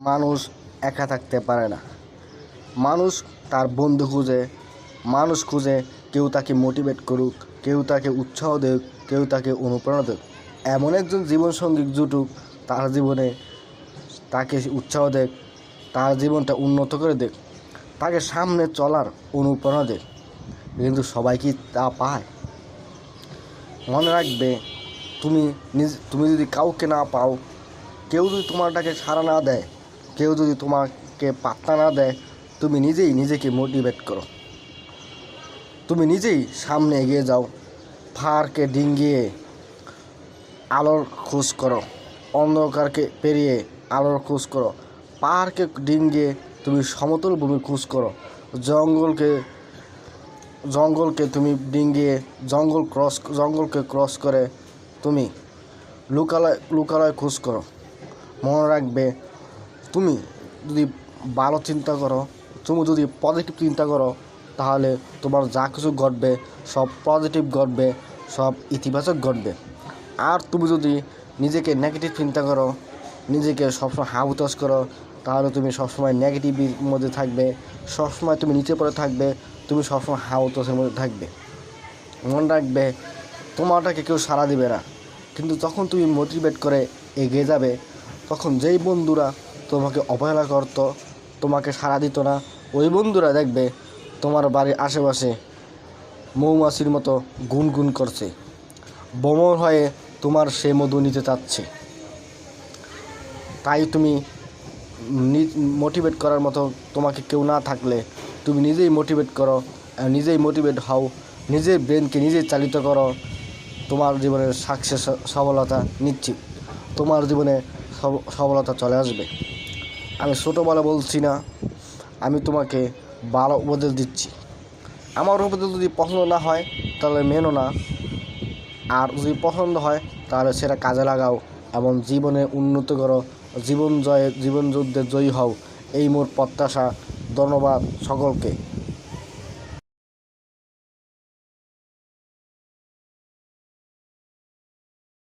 মানুষ একা থাকতে পারে না। মানুষ তার বন্ধু খুঁজে, মানুষ খুঁজে কেউ তাকে মোটিভেট করুক, কেউ তাকে উৎসাহ দেক, কেউ তাকে অনুপ্রেরণা দেক। এমন একজন জীবনসঙ্গী জুটুক তার জীবনে, তাকে উৎসাহ দেক, তার জীবনটা উন্নত করে দেক, তাকে সামনে চলার অনুপ্রেরণা দেক। কিন্তু সবাই কি তা পায়? মনে রাখবে, তুমি যদি কাউকে না পাও, কেউ যদি তোমারটাকে সাড়া না দেয়, কেউ যদি তোমাকে পাত্তা না দেয়, তুমি নিজেই নিজেকে মোটিভেট করো। তুমি নিজেই সামনে এগিয়ে যাও, ফারকে ডিঙ্গিয়ে আলোর খোঁজ করো, অন্ধকারকে পেরিয়ে আলোর খোঁজ করো, পাহাড়কে ডিঙ্গিয়ে তুমি সমতল ভূমির খোঁজ করো, জঙ্গলকে তুমি ডিঙ্গিয়ে জঙ্গলকে ক্রস করে তুমি লোকালয় খোঁজ করো। মনে রাখবে, তুমি যদি ভালো চিন্তা করো, তুমি যদি পজিটিভ চিন্তা করো, তাহলে তোমার যা কিছু ঘটবে সব পজিটিভ ঘটবে, সব ইতিবাচক ঘটবে। আর তুমি যদি নিজেকে নেগেটিভ চিন্তা করো, নিজেকে সবসময় হাউতাস করো, তাহলে তুমি সবসময় নেগেটিভের মধ্যে থাকবে, সবসময় তুমি নিচে পড়ে থাকবে, তুমি সবসময় হাউতাসের মধ্যে থাকবে। মনে রাখবে, তোমারটাকে কেউ সাড়া দিবে না, কিন্তু যখন তুমি মোটিভেট করে এগিয়ে যাবে, তখন যেই বন্ধুরা তোমাকে অবহেলা করতো, তোমাকে সাড়া দিত না, ওই বন্ধুরা দেখবে তোমার বাড়ির আশেপাশে মৌমাছির মতো গুনগুন করছে, ভ্রমর হয়ে তোমার সে মধু নিতে চাচ্ছে। তাই তুমি মোটিভেট করার মতো তোমাকে কেউ না থাকলে তুমি নিজেই মোটিভেট করো, নিজেই মোটিভেট হও, নিজের ব্রেনকে নিজেই চালিত করো। তোমার জীবনের সাকসেস, সফলতা নিশ্চিত। তোমার জীবনে সফলতা চলে আসবে। আমি ছোটোবেলা বলছি না, আমি তোমাকে ভালো উপদেশ দিচ্ছি। আমার উপদেশ যদি পছন্দ না হয় তাহলে মেনো না, আর যদি পছন্দ হয় তাহলে সেটা কাজে লাগাও এবং জীবনে উন্নত করো, জীবন যুদ্ধে জয়ী হও। এই মোর প্রত্যাশা। ধন্যবাদ সকলকে।